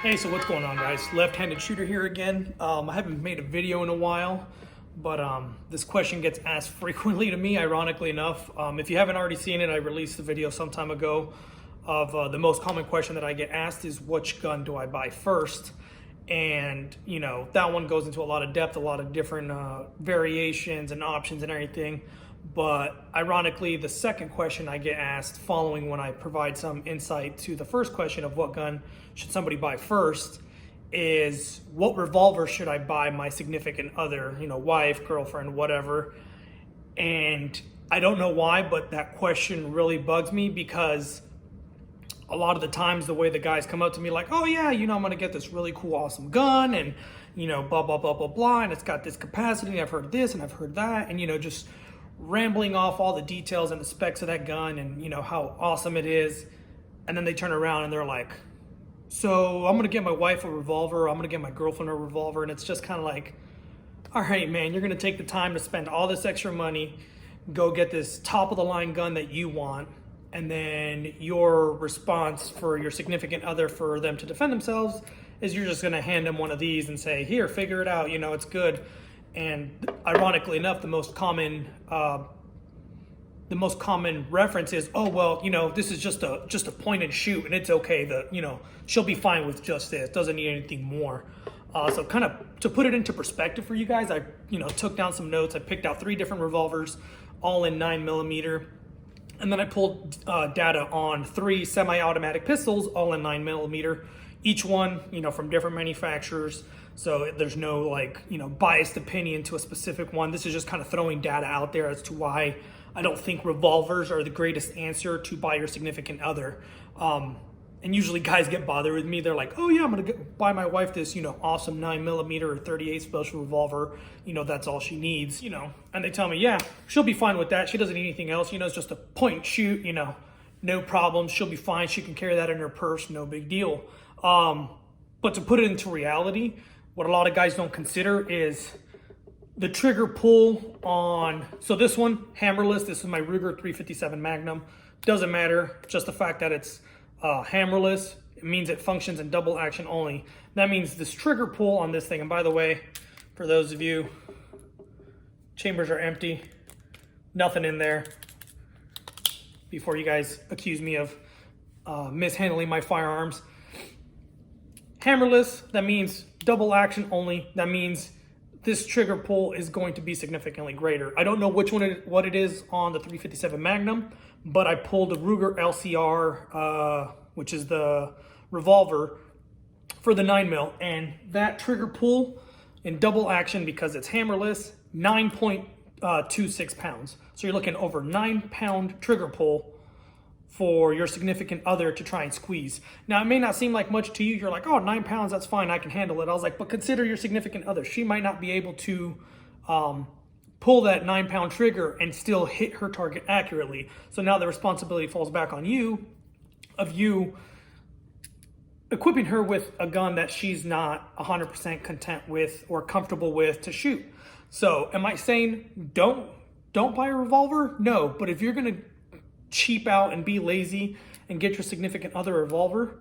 Hey, so what's going on, guys? Left-handed shooter here again. I haven't made a video in a while, but this question gets asked frequently to me, ironically enough. If you haven't already seen it, I released a video some time ago of the most common question that I get asked is, which gun do I buy first? And, you know, that one goes into a lot of depth, a lot of different variations and options and everything. But ironically, the second question I get asked following when I provide some insight to the first question of what gun should somebody buy first is, what revolver should I buy my significant other, you know, wife, girlfriend, whatever. And I don't know why, but that question really bugs me, because a lot of the times the way the guys come up to me like, oh yeah, you know, I'm gonna get this really cool, awesome gun, and, you know, blah, blah, blah, blah, blah, and it's got this capacity, and I've heard this, and I've heard that, and, you know, just rambling off all the details and the specs of that gun and, you know, how awesome it is. And then they turn around and they're like, so I'm gonna get my wife a revolver, I'm gonna get my girlfriend a revolver. And it's just kind of like, all right, man, you're gonna take the time to spend all this extra money, go get this top of the line gun that you want, and then your response for your significant other for them to defend themselves is you're just gonna hand them one of these and say, here, figure it out, you know, it's good. And ironically enough, the most common reference is, oh well, you know, this is just a point and shoot, and it's okay. You know, she'll be fine with just this. Doesn't need anything more. So kind of to put it into perspective for you guys, I took down some notes. I picked out 3 different revolvers, all in 9mm, and then I pulled data on 3 semi-automatic pistols, all in 9mm. Each one, you know, from different manufacturers. So there's no, like, you know, biased opinion to a specific one. This is just kind of throwing data out there as to why I don't think revolvers are the greatest answer to buy your significant other. And usually guys get bothered with me. They're like, oh yeah, I'm gonna buy my wife this, you know, awesome 9mm or 38 special revolver. You know, that's all she needs, you know. And they tell me, yeah, she'll be fine with that. She doesn't need anything else. You know, it's just a point and shoot, you know, no problem. She'll be fine. She can carry that in her purse, no big deal. But to put it into reality, what a lot of guys don't consider is the trigger pull on, so this one, hammerless, this is my Ruger 357 Magnum. Doesn't matter, just the fact that it's hammerless, it means it functions in double action only. That means this trigger pull on this thing, and by the way, for those of you, chambers are empty, nothing in there, before you guys accuse me of mishandling my firearms. Hammerless, that means double action only. That means this trigger pull is going to be significantly greater. I don't know which one what it is on the 357 Magnum, but I pulled a Ruger LCR, which is the revolver for the 9mm, and that trigger pull in double action, because it's hammerless, 9.26 pounds. So you're looking over 9-pound trigger pull for your significant other to try and squeeze. Now, it may not seem like much to you. You're like, oh, 9 pounds, that's fine, I can handle it. I was like, but consider your significant other. She might not be able to pull that 9-pound trigger and still hit her target accurately. So now the responsibility falls back on you, of you equipping her with a gun that she's not 100% content with or comfortable with to shoot. So am I saying don't buy a revolver? No, but if you're gonna cheap out and be lazy and get your significant other a revolver,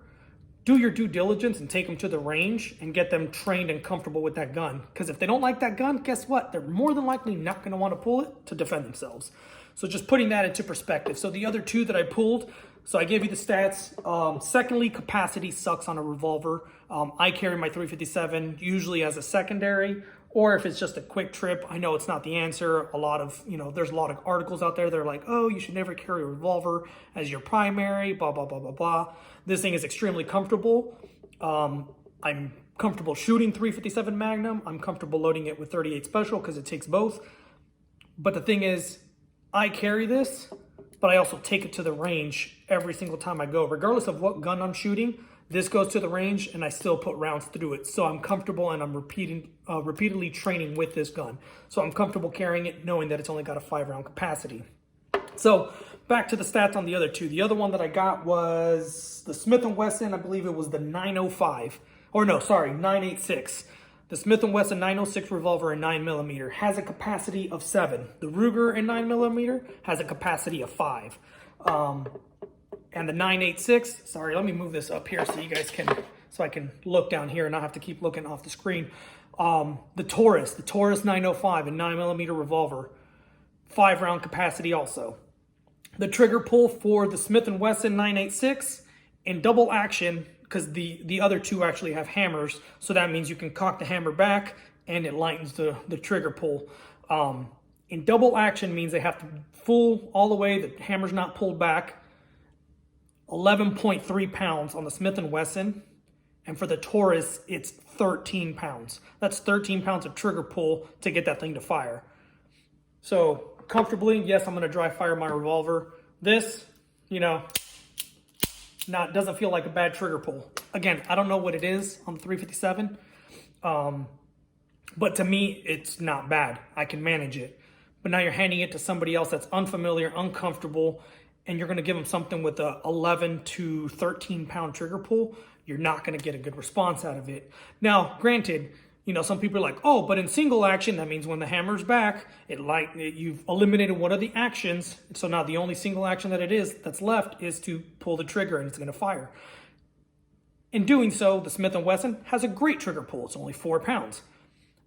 do your due diligence and take them to the range and get them trained and comfortable with that gun. Because if they don't like that gun, guess what? They're more than likely not going to want to pull it to defend themselves. So just putting that into perspective. So the other 2 that I pulled, so I gave you the stats. Secondly, capacity sucks on a revolver. I carry my 357 usually as a secondary, or if it's just a quick trip. I know it's not the answer. A lot of, you know, there's a lot of articles out there that are like, oh, you should never carry a revolver as your primary, blah, blah, blah, blah, blah. This thing is extremely comfortable. I'm comfortable shooting 357 Magnum. I'm comfortable loading it with 38 Special because it takes both. But the thing is, I carry this, but I also take it to the range every single time I go. Regardless of what gun I'm shooting, this goes to the range and I still put rounds through it. So I'm comfortable, and I'm repeatedly training with this gun. So I'm comfortable carrying it knowing that it's only got a 5-round capacity. So back to the stats on the other 2. The other one that I got was the Smith & Wesson. I believe it was the 905. Or no, sorry, 986. The Smith & Wesson 906 revolver in 9mm has a capacity of 7. The Ruger in 9mm has a capacity of 5. and the 9.86. Sorry, let me move this up here so you guys can, so I can look down here and not have to keep looking off the screen. The Taurus 905 and 9mm revolver, 5-round capacity also. The trigger pull for the Smith & Wesson 9.86 in double action, because the other two actually have hammers, so that means you can cock the hammer back and it lightens the trigger pull. In double action means they have to full all the way, the hammer's not pulled back. 11.3 pounds on the Smith & Wesson, and for the Taurus, it's 13 pounds. That's 13 pounds of trigger pull to get that thing to fire. So comfortably, yes, I'm gonna dry fire my revolver. This, you know, doesn't feel like a bad trigger pull. Again, I don't know what it is on the 357, but to me, it's not bad. I can manage it. But now you're handing it to somebody else that's unfamiliar, uncomfortable, and you're gonna give them something with a 11 to 13 pound trigger pull, you're not gonna get a good response out of it. Now, granted, you know, some people are like, oh, but in single action, that means when the hammer's back, you've eliminated one of the actions. So now the only single action that's left is to pull the trigger and it's gonna fire. In doing so, the Smith & Wesson has a great trigger pull. It's only 4 pounds.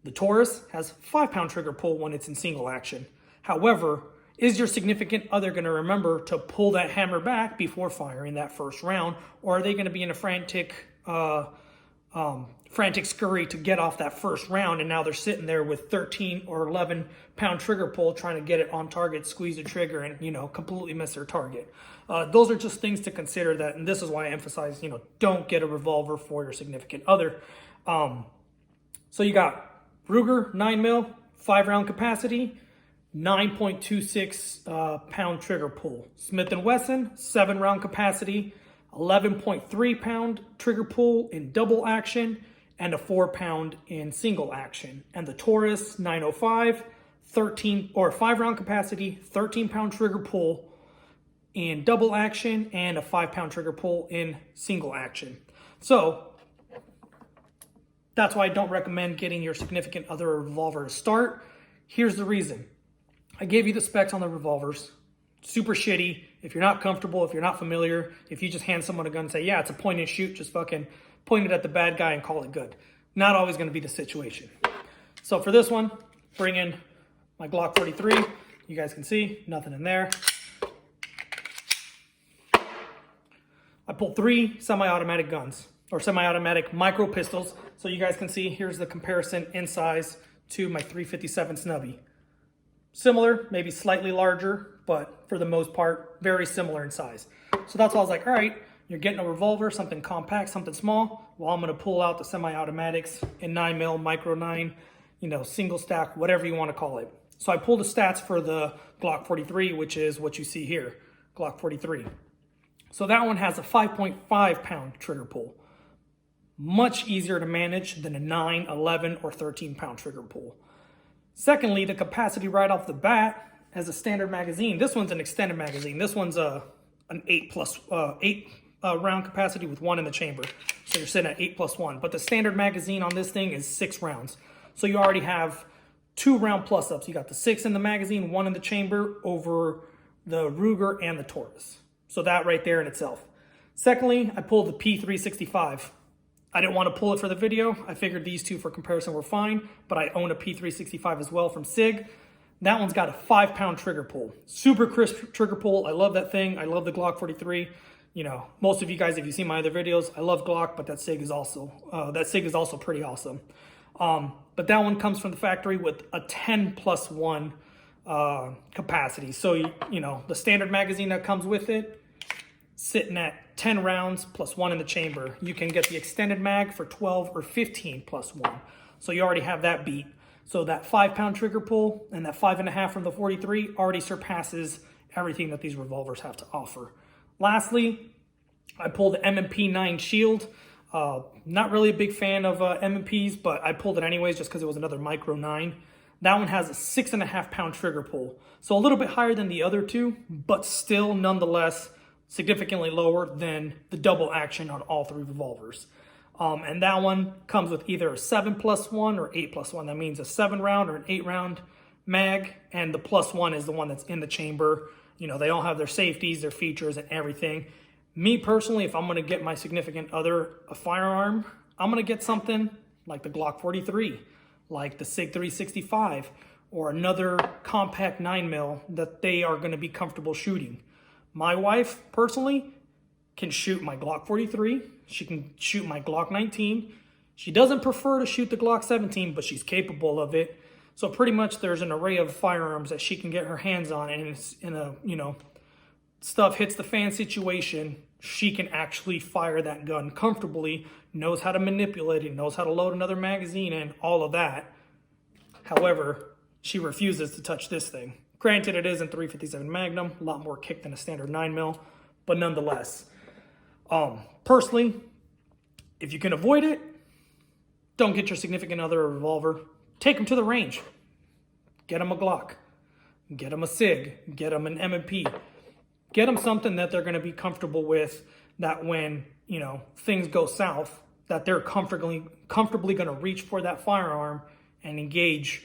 The Taurus has 5-pound trigger pull when it's in single action. However, is your significant other going to remember to pull that hammer back before firing that first round? Or are they going to be in a frantic scurry to get off that first round, and now they're sitting there with 13 or 11-pound trigger pull trying to get it on target, squeeze the trigger, and, you know, completely miss their target? Those are just things to consider, that, and this is why I emphasize, you know, don't get a revolver for your significant other. So you got Ruger 9mm, 5-round capacity, 9.26 pound trigger pull. Smith & Wesson, 7-round capacity, 11.3 pound trigger pull in double action, and a 4 pound in single action. And the Taurus 905, 5-round capacity, 13 pound trigger pull in double action, and a 5-pound trigger pull in single action. So that's why I don't recommend getting your significant other a revolver to start. Here's the reason. I gave you the specs on the revolvers. Super shitty. If you're not comfortable, if you're not familiar, if you just hand someone a gun and say, yeah, it's a point and shoot, just fucking point it at the bad guy and call it good. Not always going to be the situation. So for this one, bring in my Glock 43. You guys can see, nothing in there. I pulled 3 semi-automatic guns, or semi-automatic micro pistols. So you guys can see, here's the comparison in size to my 357 Snubby. Similar, maybe slightly larger, but for the most part, very similar in size. So that's why I was like, all right, you're getting a revolver, something compact, something small. Well, I'm gonna pull out the semi-automatics in 9mm, micro 9, you know, single stack, whatever you wanna call it. So I pulled the stats for the Glock 43, which is what you see here, Glock 43. So that one has a 5.5 pound trigger pull. Much easier to manage than a 9, 11, or 13 pound trigger pull. Secondly, the capacity right off the bat has a standard magazine. This one's an extended magazine. This one's an 8 round capacity with 1 in the chamber. So you're sitting at 8+1. But the standard magazine on this thing is 6 rounds. So you already have 2 round plus ups. You got the 6 in the magazine, 1 in the chamber over the Ruger and the Taurus. So that right there in itself. Secondly, I pulled the P365. I didn't want to pull it for the video. I figured these two for comparison were fine, but I own a P365 as well from SIG. That one's got a 5-pound trigger pull. Super crisp trigger pull. I love that thing. I love the Glock 43. You know, most of you guys, if you've seen my other videos, I love Glock, but that SIG is also pretty awesome. But that one comes from the factory with a 10+1 capacity. So, you know, the standard magazine that comes with it, sitting at 10 rounds plus 1 in the chamber. You can get the extended mag for 12 or 15+1. So you already have that beat. So that 5-pound trigger pull and that 5.5 from the 43 already surpasses everything that these revolvers have to offer. Lastly, I pulled the Mmp9 Shield. Not really a big fan of MMPs, but I pulled it anyways just because it was another micro 9. That one has a 6.5-pound trigger pull. So a little bit higher than the other two, but still nonetheless significantly lower than the double action on all 3 revolvers. And that one comes with either a 7+1 or 8+1. That means a 7-round or an 8-round mag, and the +1 is the one that's in the chamber. You know, they all have their safeties, their features, and everything. Me personally, if I'm gonna get my significant other a firearm, I'm gonna get something like the Glock 43, like the SIG 365, or another compact 9mm that they are gonna be comfortable shooting. My wife, personally, can shoot my Glock 43. She can shoot my Glock 19. She doesn't prefer to shoot the Glock 17, but she's capable of it. So pretty much there's an array of firearms that she can get her hands on, and it's in a, stuff hits the fan situation, she can actually fire that gun comfortably, knows how to manipulate it, knows how to load another magazine in, all of that. However, she refuses to touch this thing. Granted, it isn't 357 Magnum, a lot more kick than a standard 9mm, but nonetheless. Personally, if you can avoid it, don't get your significant other a revolver. Take them to the range. Get them a Glock. Get them a SIG. Get them an M&P. Get them something that they're going to be comfortable with, that when, things go south, that they're comfortably going to reach for that firearm and engage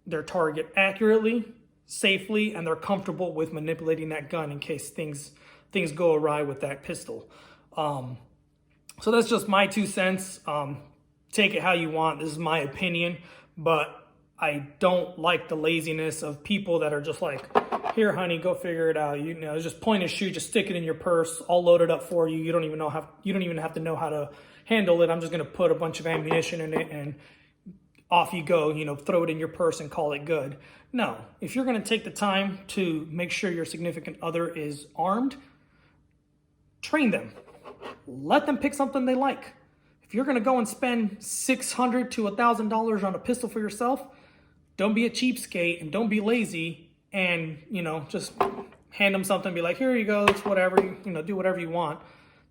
their target accurately, safely, and they're comfortable with manipulating that gun in case things go awry with that pistol. So that's just my 2 cents. Take it how you want. This is my opinion, but I don't like the laziness of people that are just like, here, honey, go figure it out. Just point and shoot, just stick it in your purse, I'll load it up for you. You don't even have to know how to handle it. I'm just gonna put a bunch of ammunition in it and off you go, throw it in your purse and call it good. No, if you're gonna take the time to make sure your significant other is armed, train them. Let them pick something they like. If you're gonna go and spend $600 to $1,000 on a pistol for yourself, don't be a cheapskate and don't be lazy and, just hand them something and be like, here you go, it's whatever, do whatever you want.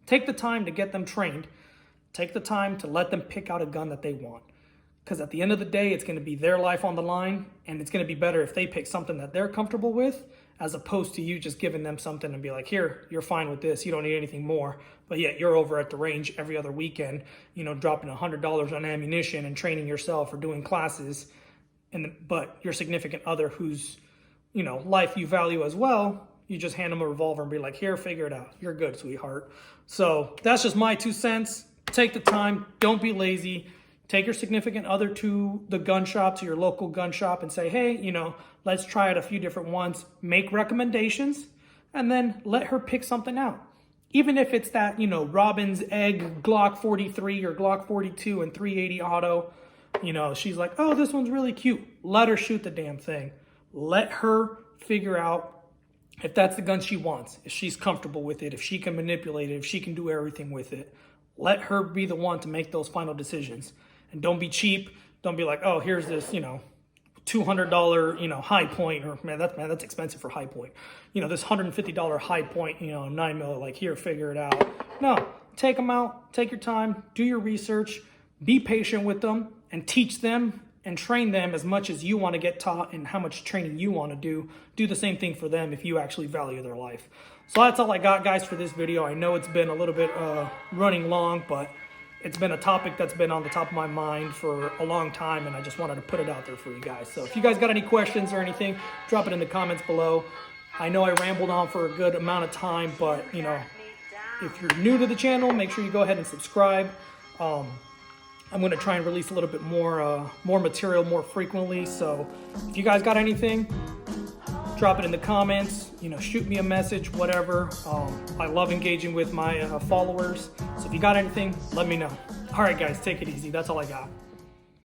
Take the time to get them trained. Take the time to let them pick out a gun that they want. Because at the end of the day, it's going to be their life on the line, and it's going to be better if they pick something that they're comfortable with, as opposed to you just giving them something and be like, here, you're fine with this, you don't need anything more. But yet you're over at the range every other weekend, dropping $100 on ammunition and training yourself or doing classes. But your significant other whose, life you value as well, you just hand them a revolver and be like, here, figure it out. You're good, sweetheart. So that's just my 2 cents. Take the time. Don't be lazy. Take your significant other to the gun shop, to your local gun shop, and say, hey, let's try it a few different ones. Make recommendations, and then let her pick something out. Even if it's that, Robin's Egg Glock 43 or Glock 42 and 380 auto, she's like, oh, this one's really cute. Let her shoot the damn thing. Let her figure out if that's the gun she wants, if she's comfortable with it, if she can manipulate it, if she can do everything with it. Let her be the one to make those final decisions. And don't be cheap. Don't be like, oh, here's this, $200, high point, or that's expensive for high point. This $150 high point, 9mm, like, here, figure it out. No, take them out, take your time, do your research, be patient with them, and teach them and train them as much as you want to get taught and how much training you want to do. Do the same thing for them if you actually value their life. So that's all I got, guys, for this video. I know it's been a little bit running long, but it's been a topic that's been on the top of my mind for a long time, and I just wanted to put it out there for you guys. So if you guys got any questions or anything, drop it in the comments below. I know I rambled on for a good amount of time, but, if you're new to the channel, make sure you go ahead and subscribe. I'm going to try and release a little bit more material more frequently. So if you guys got anything, drop it in the comments, shoot me a message, whatever. I love engaging with my followers. So if you got anything, let me know. All right, guys, take it easy. That's all I got.